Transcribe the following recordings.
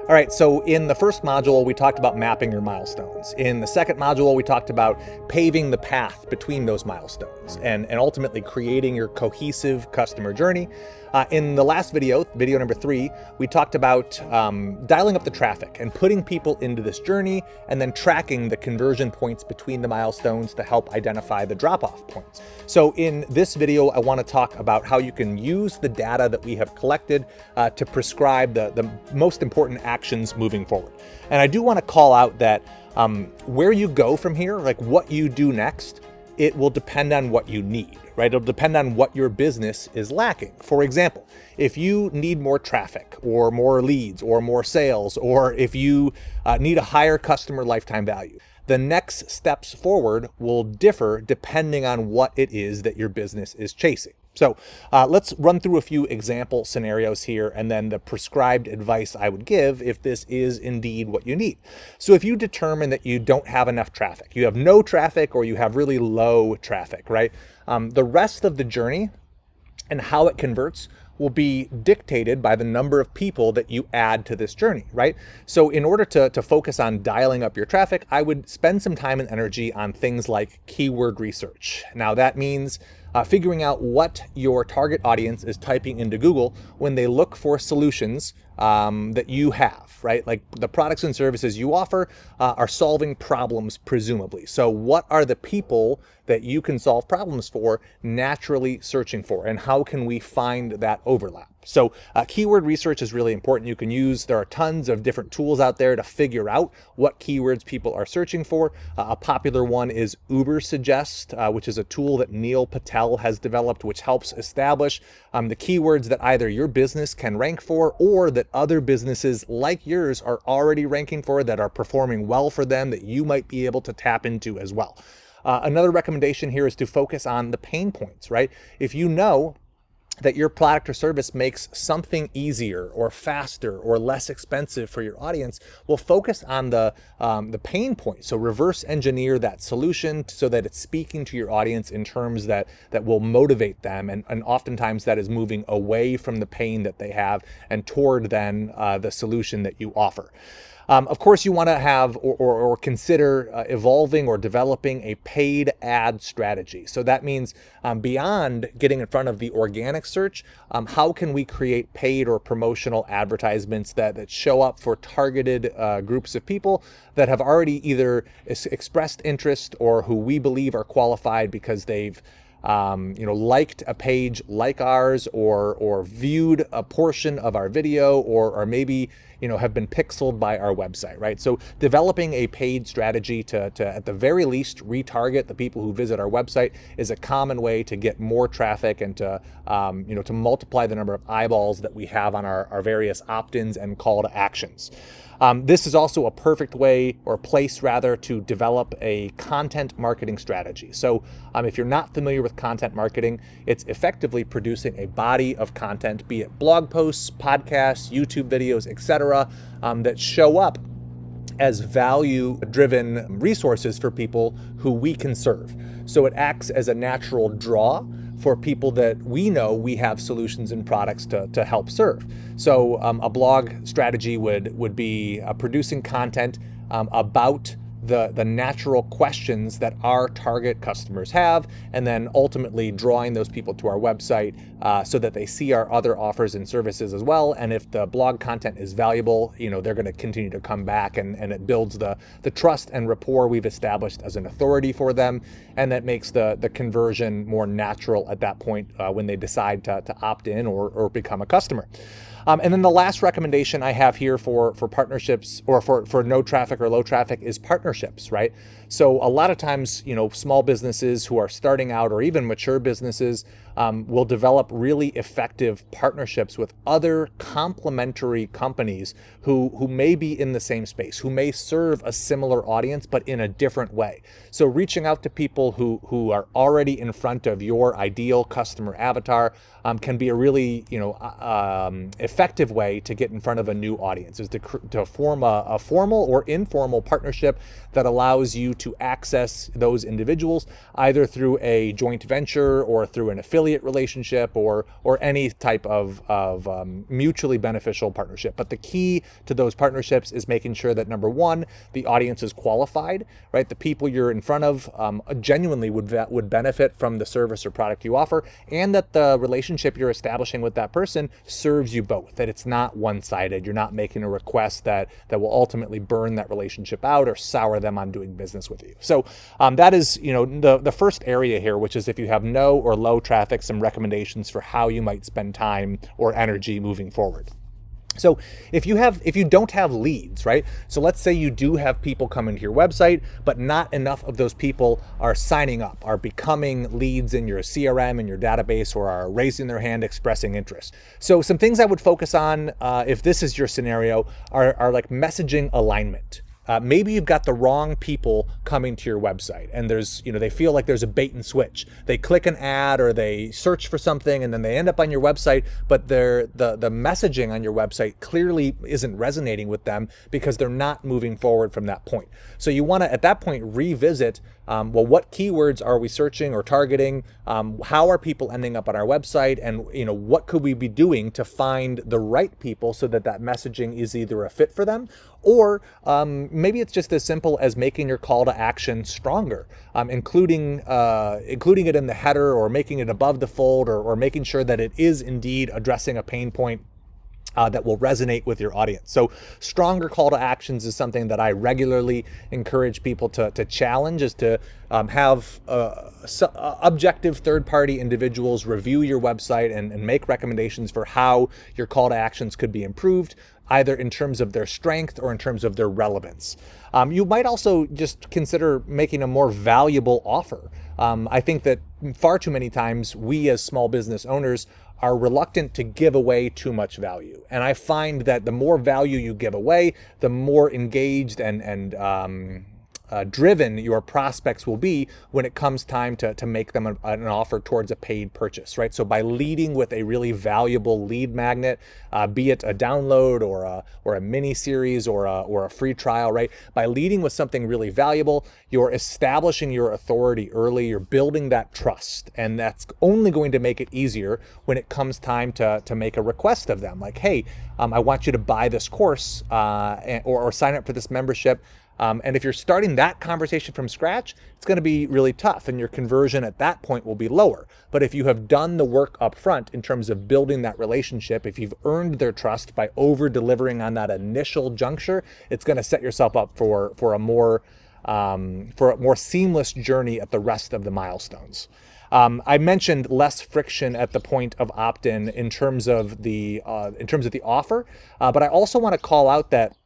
All right, so in the first module, we talked about mapping your milestones. In the second module, we talked about paving the path between those milestones and ultimately creating your cohesive customer journey. In the last video, video number 3, we talked about dialing up the traffic and putting people into this journey and then tracking the conversion points between the milestones to help identify the drop-off points. So in this video, I want to talk about how you can use the data that we have collected to prescribe the most important actions moving forward. And I do want to call out that where you go from here, like what you do next, it will depend on what you need, right? It'll depend on what your business is lacking. For example, if you need more traffic or more leads or more sales, or if you need a higher customer lifetime value, the next steps forward will differ depending on what it is that your business is chasing. So let's run through a few example scenarios here and then the prescribed advice I would give if this is indeed what you need. So if you determine that you don't have enough traffic, you have no traffic or you have really low traffic, right? The rest of the journey and how it converts will be dictated by the number of people that you add to this journey, right? So in order to focus on dialing up your traffic, I would spend some time and energy on things like keyword research. Now that means figuring out what your target audience is typing into Google when they look for solutions that you have, right? Like the products and services you offer are solving problems, presumably. So what are the people that you can solve problems for naturally searching for, and how can we find that overlap? So keyword research is really important. You can use, there are tons of different tools out there to figure out what keywords people are searching for. A popular one is Ubersuggest, which is a tool that Neil Patel has developed, which helps establish the keywords that either your business can rank for or that other businesses like yours are already ranking for, that are performing well for them, that you might be able to tap into as well. Another recommendation here is to focus on the pain points, right? If you know that your product or service makes something easier or faster or less expensive for your audience, well, focus on the pain point. So reverse engineer that solution so that it's speaking to your audience in terms that will motivate them. And oftentimes that is moving away from the pain that they have and toward then the solution that you offer. Of course, you want to have or consider evolving or developing a paid ad strategy. So that means beyond getting in front of the organic search, how can we create paid or promotional advertisements that show up for targeted groups of people that have already either expressed interest or who we believe are qualified because they've liked a page like ours or viewed a portion of our video or maybe, have been pixeled by our website, right? So developing a paid strategy to at the very least retarget the people who visit our website is a common way to get more traffic and to multiply the number of eyeballs that we have on our various opt-ins and call to actions. This is also a perfect way or place rather to develop a content marketing strategy. So if you're not familiar with content marketing, it's effectively producing a body of content, be it blog posts, podcasts, YouTube videos, etc., that show up as value-driven resources for people who we can serve. So it acts as a natural draw for people that we know we have solutions and products to help serve. So a blog strategy would be producing content about the natural questions that our target customers have, and then ultimately drawing those people to our website so that they see our other offers and services as well. And if the blog content is valuable, they're going to continue to come back, and it builds the trust and rapport we've established as an authority for them, and that makes the conversion more natural at that point when they decide to opt in or become a customer. And then the last recommendation I have here for partnerships or for no traffic or low traffic is partnerships, right? So a lot of times, small businesses who are starting out or even mature businesses will develop really effective partnerships with other complementary companies who may be in the same space, who may serve a similar audience, but in a different way. So reaching out to people who are already in front of your ideal customer avatar can be a really, effective way to get in front of a new audience, is to form a formal or informal partnership that allows you to access those individuals either through a joint venture or through an affiliate affiliate relationship or any type of mutually beneficial partnership. But the key to those partnerships is making sure that, number one, the audience is qualified, right? The people you're in front of genuinely would benefit from the service or product you offer, and that the relationship you're establishing with that person serves you both, that it's not one-sided. You're not making a request that will ultimately burn that relationship out or sour them on doing business with you. So that is, the first area here, which is if you have no or low traffic, some recommendations for how you might spend time or energy moving forward. So if you don't have leads, right? So let's say you do have people coming to your website, but not enough of those people are signing up, are becoming leads in your CRM, in your database, or are raising their hand, expressing interest. So some things I would focus on, if this is your scenario, are like messaging alignment. Maybe you've got the wrong people coming to your website, and they feel like there's a bait and switch. They click an ad or they search for something, and then they end up on your website, but the messaging on your website clearly isn't resonating with them because they're not moving forward from that point. So you want to, at that point, revisit, what keywords are we searching or targeting? How are people ending up on our website? And what could we be doing to find the right people so that messaging is either a fit for them, or maybe it's just as simple as making your call to action stronger, including it in the header, or making it above the fold, or making sure that it is indeed addressing a pain point that will resonate with your audience. So stronger call to actions is something that I regularly encourage people to challenge, is to have objective third-party individuals review your website and make recommendations for how your call to actions could be improved, either in terms of their strength or in terms of their relevance. You might also just consider making a more valuable offer. I think that far too many times we as small business owners are reluctant to give away too much value. And I find that the more value you give away, the more engaged and driven your prospects will be when it comes time to make them an offer towards a paid purchase, right? So by leading with a really valuable lead magnet, be it a download or a mini series or a free trial, right? By leading with something really valuable, you're establishing your authority early, you're building that trust, and that's only going to make it easier when it comes time to make a request of them. Like, hey, I want you to buy this course or sign up for this membership. And if you're starting that conversation from scratch, it's going to be really tough, and your conversion at that point will be lower. But if you have done the work up front in terms of building that relationship, if you've earned their trust by over-delivering on that initial juncture, it's going to set yourself up for a more seamless journey at the rest of the milestones. I mentioned less friction at the point of opt-in in terms of the offer, but I also want to call out that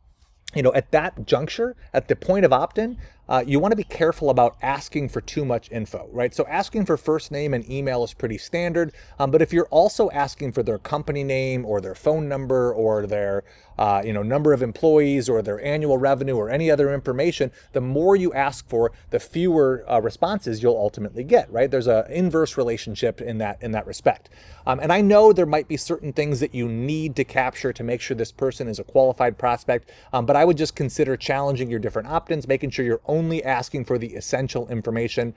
at that juncture, at the point of opt-in, you want to be careful about asking for too much info, right? So asking for first name and email is pretty standard, but if you're also asking for their company name or their phone number or their number of employees or their annual revenue or any other information, the more you ask for, the fewer responses you'll ultimately get, right? There's an inverse relationship in that respect. And I know there might be certain things that you need to capture to make sure this person is a qualified prospect, but I would just consider challenging your different opt-ins, making sure you're only asking for the essential information,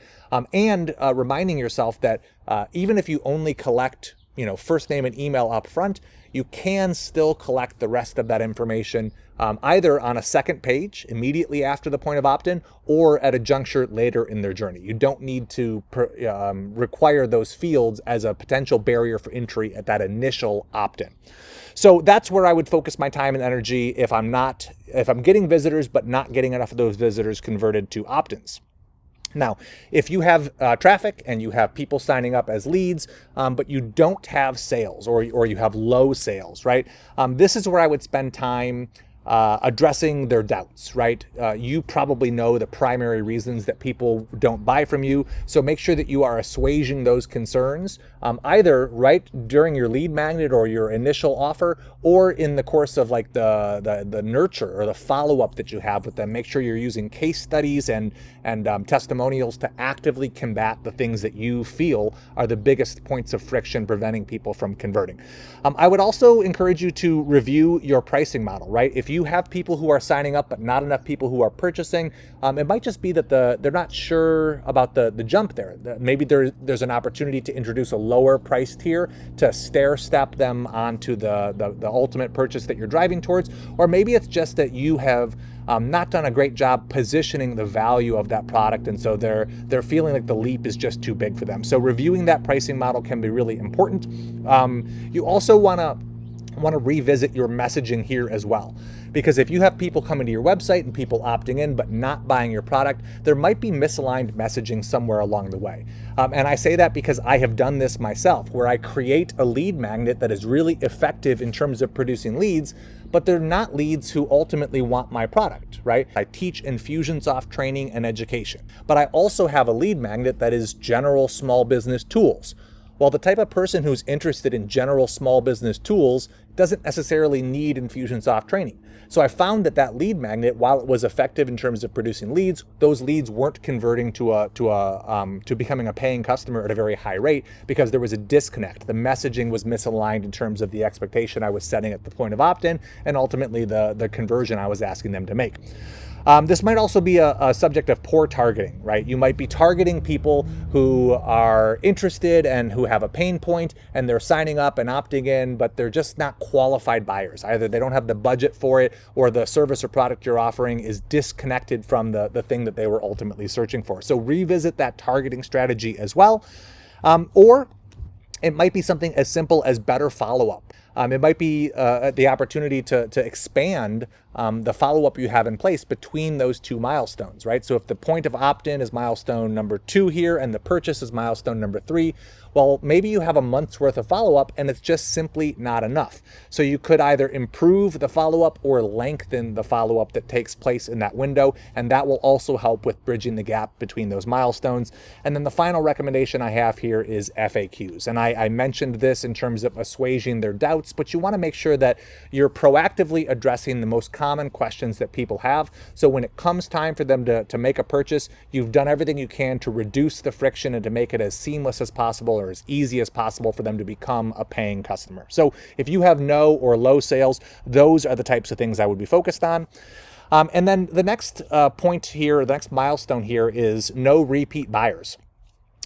and reminding yourself that even if you only collect first name and email up front, you can still collect the rest of that information either on a second page immediately after the point of opt-in or at a juncture later in their journey. You don't need to require those fields as a potential barrier for entry at that initial opt-in. So that's where I would focus my time and energy if I'm getting visitors but not getting enough of those visitors converted to opt-ins. Now, if you have traffic and you have people signing up as leads, but you don't have sales or you have low sales, right? This is where I would spend time addressing their doubts, right? You probably know the primary reasons that people don't buy from you. So make sure that you are assuaging those concerns, either right during your lead magnet or your initial offer, or in the course of like the nurture or the follow-up that you have with them. Make sure you're using case studies and testimonials to actively combat the things that you feel are the biggest points of friction preventing people from converting. I would also encourage you to review your pricing model, right? If you have people who are signing up but not enough people who are purchasing, it might just be that they're not sure about the jump there. Maybe there's an opportunity to introduce a lower price tier to stair step them onto the ultimate purchase that you're driving towards. Or maybe it's just that you have not done a great job positioning the value of that product, and so they're feeling like the leap is just too big for them. So reviewing that pricing model can be really important. You also want to revisit your messaging here as well, because if you have people coming to your website and people opting in but not buying your product, there might be misaligned messaging somewhere along the way. And I say that because I have done this myself, where I create a lead magnet that is really effective in terms of producing leads, but they're not leads who ultimately want my product, right? I teach Infusionsoft training and education, but I also have a lead magnet that is general small business tools. Well, the type of person who's interested in general small business tools doesn't necessarily need Infusionsoft training. So I found that lead magnet, while it was effective in terms of producing leads, those leads weren't converting to becoming a paying customer at a very high rate, because there was a disconnect. The messaging was misaligned in terms of the expectation I was setting at the point of opt-in, and ultimately the conversion I was asking them to make. This might also be a subject of poor targeting, right? You might be targeting people who are interested and who have a pain point, and they're signing up and opting in, but they're just not qualified buyers. Either they don't have the budget for it, or the service or product you're offering is disconnected from the thing that they were ultimately searching for. So revisit that targeting strategy as well. Or it might be something as simple as better follow-up. It might be the opportunity to expand the follow-up you have in place between those two milestones, right? So if the point of opt-in is milestone number 2 here and the purchase is milestone number 3, well, maybe you have a month's worth of follow-up and it's just simply not enough. So you could either improve the follow-up or lengthen the follow-up that takes place in that window, and that will also help with bridging the gap between those milestones. And then the final recommendation I have here is FAQs. And I mentioned this in terms of assuaging their doubts, but you want to make sure that you're proactively addressing the most common questions that people have. So when it comes time for them to make a purchase, you've done everything you can to reduce the friction and to make it as seamless as possible or as easy as possible for them to become a paying customer. So if you have no or low sales, those are the types of things I would be focused on. And then the next point here, the next milestone here is no repeat buyers.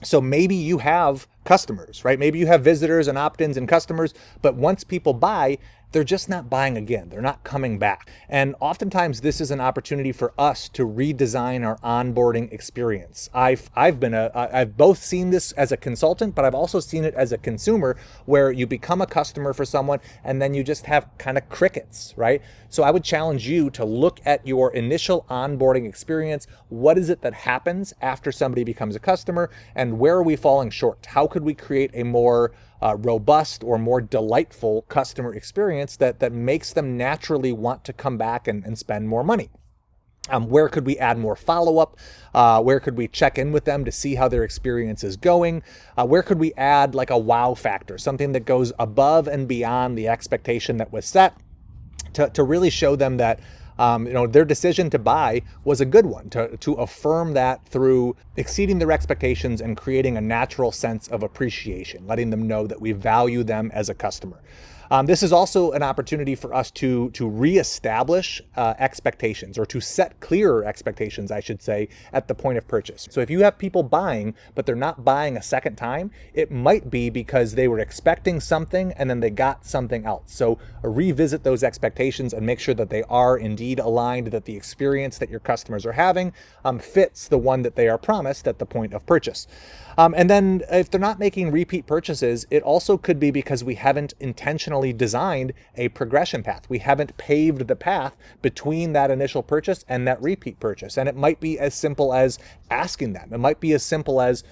So maybe you have customers, right? Maybe you have visitors and opt-ins and customers, but once people buy, they're just not buying again. They're not coming back. And oftentimes this is an opportunity for us to redesign our onboarding experience. I've both seen this as a consultant, but I've also seen it as a consumer, where you become a customer for someone and then you just have kind of crickets, right? So I would challenge you to look at your initial onboarding experience. What is it that happens after somebody becomes a customer, and where are we falling short? How could we create a more robust or more delightful customer experience that makes them naturally want to come back and spend more money? Where could we add more follow-up? Where could we check in with them to see how their experience is going? Where could we add like a wow factor, something that goes above and beyond the expectation that was set, to really show them that their decision to buy was a good one, to affirm that through exceeding their expectations and creating a natural sense of appreciation, letting them know that we value them as a customer. This is also an opportunity for us to reestablish expectations, or to set clearer expectations, I should say, at the point of purchase. So if you have people buying, but they're not buying a second time, it might be because they were expecting something and then they got something else. So revisit those expectations and make sure that they are indeed aligned, that the experience that your customers are having fits the one that they are promised at the point of purchase. And then if they're not making repeat purchases, it also could be because we haven't intentionally designed a progression path. We haven't paved the path between that initial purchase and that repeat purchase. And it might be as simple as asking them. It might be as simple as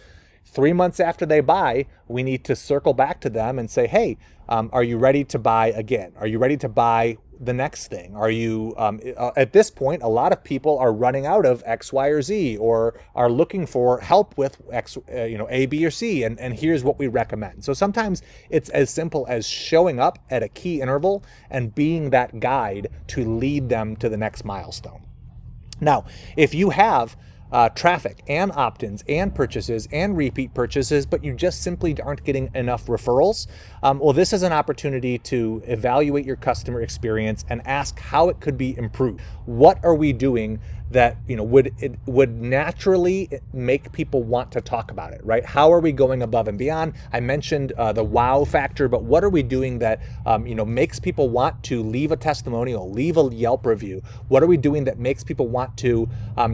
3 months after they buy, we need to circle back to them and say, hey, are you ready to buy again? Are you ready to buy the next thing? Are you, at this point, a lot of people are running out of X, Y, or Z, or are looking for help with X, A, B, or C, and here's what we recommend. So sometimes it's as simple as showing up at a key interval and being that guide to lead them to the next milestone. Now, if you have traffic and opt-ins and purchases and repeat purchases, but you just simply aren't getting enough referrals, well, this is an opportunity to evaluate your customer experience and ask how it could be improved. What are we doing that would naturally make people want to talk about it, right? How are we going above and beyond? I mentioned the wow factor, but what are we doing that makes people want to leave a testimonial, leave a Yelp review? What are we doing that makes people want to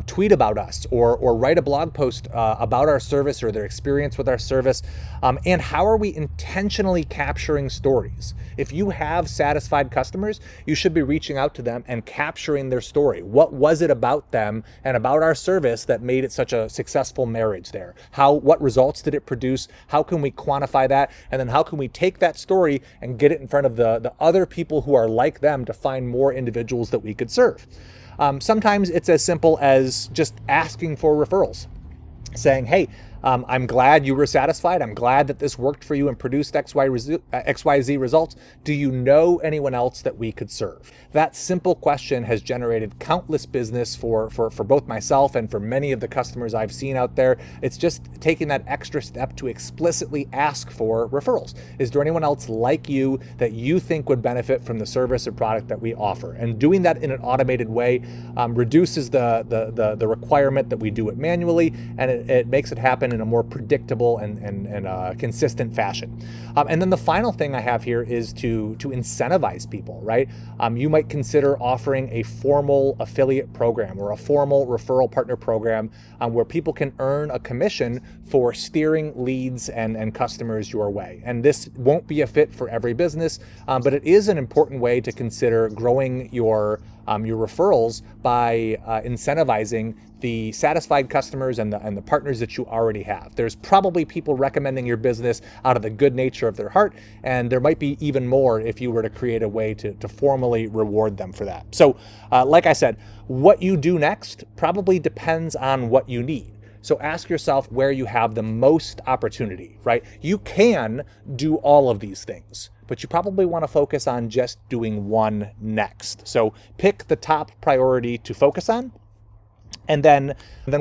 tweet about us or write a blog post about our service or their experience with our service? And how are we intentionally capturing stories? If you have satisfied customers, you should be reaching out to them and capturing their story. What was it about them and about our service that made it such a successful marriage there? What results did it produce? How can we quantify that? And then how can we take that story and get it in front of the other people who are like them to find more individuals that we could serve? Sometimes it's as simple as just asking for referrals, saying, hey, I'm glad you were satisfied. I'm glad that this worked for you and produced XYZ results. Do you know anyone else that we could serve? That simple question has generated countless business for both myself and for many of the customers I've seen out there. It's just taking that extra step to explicitly ask for referrals. Is there anyone else like you that you think would benefit from the service or product that we offer? And doing that in an automated way reduces the requirement that we do it manually, and it makes it happen in a more predictable and consistent fashion. And then the final thing I have here is to incentivize people, right? You might consider offering a formal affiliate program or a formal referral partner program where people can earn a commission for steering leads and customers your way. And this won't be a fit for every business, but it is an important way to consider growing your referrals by incentivizing the satisfied customers and the partners that you already have. There's probably people recommending your business out of the good nature of their heart, and there might be even more if you were to create a way to formally reward them for that. So like I said, what you do next probably depends on what you need. So ask yourself where you have the most opportunity, right? You can do all of these things, but you probably want to focus on just doing one next. So pick the top priority to focus on, and then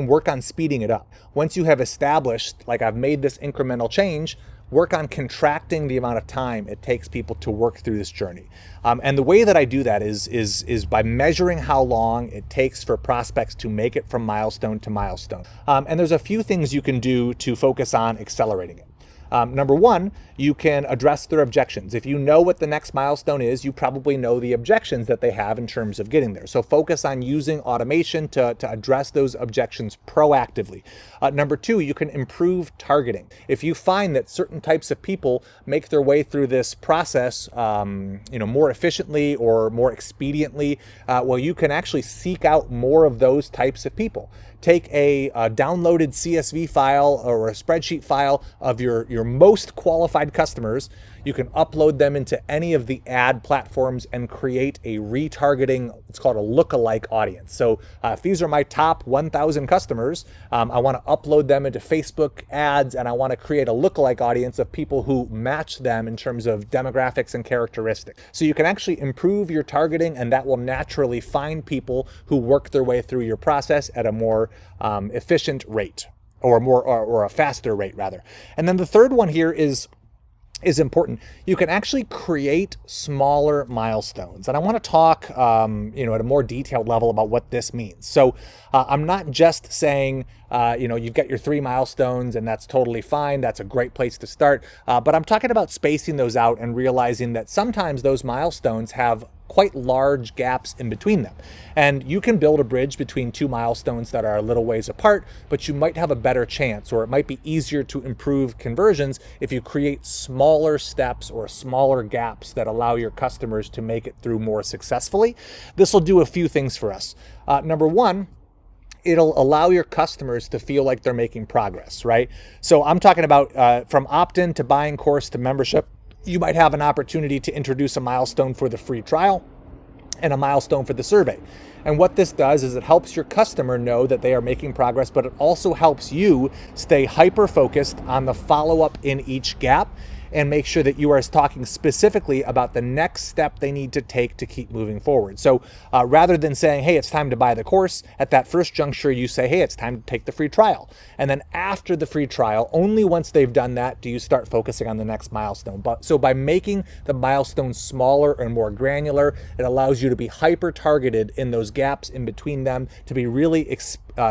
work on speeding it up. Once you have established, like, I've made this incremental change, work on contracting the amount of time it takes people to work through this journey. And the way that I do that is by measuring how long it takes for prospects to make it from milestone to milestone. And there's a few things you can do to focus on accelerating it. Number one, you can address their objections. If you know what the next milestone is, you probably know the objections that they have in terms of getting there. So focus on using automation to address those objections proactively. Number two, you can improve targeting. If you find that certain types of people make their way through this process more efficiently or more expediently, well, you can actually seek out more of those types of people. Take a downloaded CSV file or a spreadsheet file of your most qualified customers. You can upload them into any of the ad platforms and create a retargeting, it's called a lookalike audience. So if these are my top 1,000 customers, I want to upload them into Facebook ads, and I want to create a lookalike audience of people who match them in terms of demographics and characteristics. So you can actually improve your targeting, and that will naturally find people who work their way through your process at a more efficient rate, or a faster rate rather. And then the third one here is important. You can actually create smaller milestones. And I want to talk, at a more detailed level about what this means. So I'm not just saying, you've got your 3 milestones and that's totally fine. That's a great place to start. But I'm talking about spacing those out and realizing that sometimes those milestones have quite large gaps in between them. And you can build a bridge between 2 milestones that are a little ways apart, but you might have a better chance, or it might be easier to improve conversions if you create smaller steps or smaller gaps that allow your customers to make it through more successfully. This will do a few things for us. Number one, it'll allow your customers to feel like they're making progress, right? So I'm talking about from opt-in to buying course to membership. You might have an opportunity to introduce a milestone for the free trial and a milestone for the survey. And what this does is it helps your customer know that they are making progress, but it also helps you stay hyper-focused on the follow-up in each gap. and make sure that you are talking specifically about the next step they need to take to keep moving forward. So rather than saying, hey, it's time to buy the course, at that first juncture, you say, hey, it's time to take the free trial. And then after the free trial, only once they've done that do you start focusing on the next milestone. So by making the milestones smaller and more granular, it allows you to be hyper targeted in those gaps in between them, to be really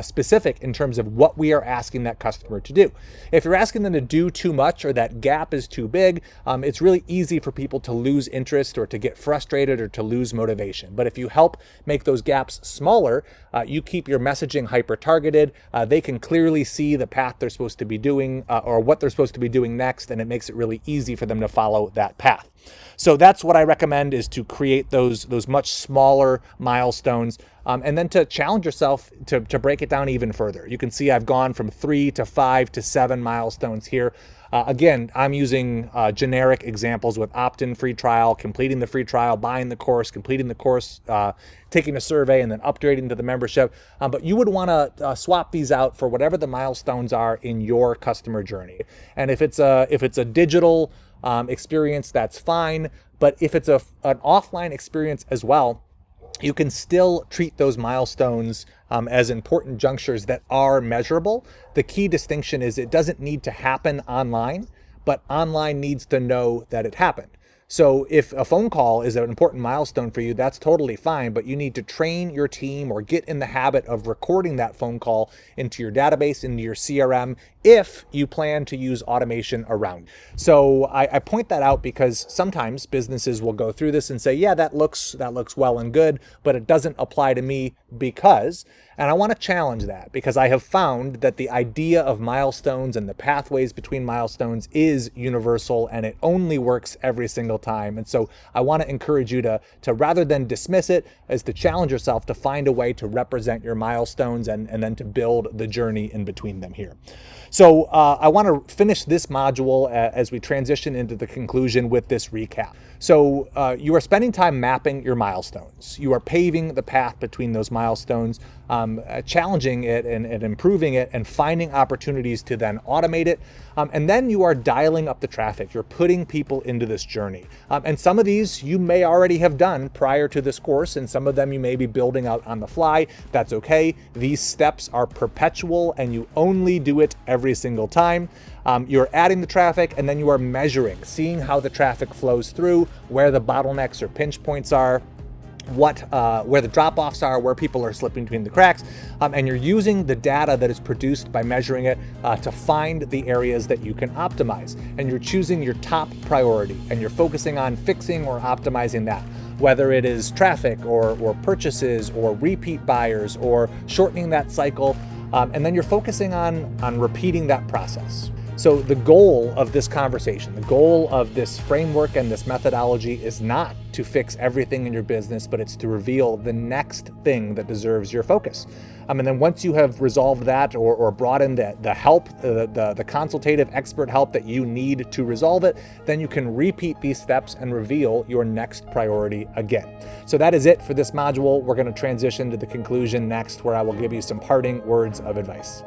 specific in terms of what we are asking that customer to do. If you're asking them to do too much or that gap is too big, it's really easy for people to lose interest or to get frustrated or to lose motivation. But if you help make those gaps smaller, you keep your messaging hyper targeted. They can clearly see the path they're supposed to be doing or what they're supposed to be doing next, and it makes it really easy for them to follow that path. So that's what I recommend, is to create those much smaller milestones, and then to challenge yourself to break it down even further. You can see I've gone from 3 to 5 to 7 milestones here. Again, I'm using generic examples with opt-in free trial, completing the free trial, buying the course, completing the course, taking a survey, and then upgrading to the membership. But you would want to swap these out for whatever the milestones are in your customer journey. And if it's a digital experience, that's fine. But if it's an offline experience as well, you can still treat those milestones as important junctures that are measurable. The key distinction is it doesn't need to happen online, but online needs to know that it happened. So if a phone call is an important milestone for you, that's totally fine, but you need to train your team or get in the habit of recording that phone call into your database, into your CRM, if you plan to use automation around. So I point that out because sometimes businesses will go through this and say, yeah, that looks well and good, but it doesn't apply to me because, and I want to challenge that, because I have found that the idea of milestones and the pathways between milestones is universal, and it only works every single time. And so I want to encourage you to rather than dismiss it, is to challenge yourself to find a way to represent your milestones and then to build the journey in between them here. So I want to finish this module as we transition into the conclusion with this recap. So you are spending time mapping your milestones. You are paving the path between those milestones, challenging it and improving it, and finding opportunities to then automate it. And then you are dialing up the traffic. You're putting people into this journey. And some of these you may already have done prior to this course, and some of them you may be building out on the fly. That's okay. These steps are perpetual, and you only do it every single time. You're adding the traffic, and then you are measuring, seeing how the traffic flows through, where the bottlenecks or pinch points are, where the drop-offs are, where people are slipping between the cracks, and you're using the data that is produced by measuring it to find the areas that you can optimize. And you're choosing your top priority, and you're focusing on fixing or optimizing that, whether it is traffic or purchases or repeat buyers or shortening that cycle, and then you're focusing on repeating that process. So the goal of this conversation, the goal of this framework and this methodology is not to fix everything in your business, but it's to reveal the next thing that deserves your focus. And then once you have resolved that or brought in the help, the consultative expert help that you need to resolve it, then you can repeat these steps and reveal your next priority again. So that is it for this module. We're going to transition to the conclusion next, where I will give you some parting words of advice.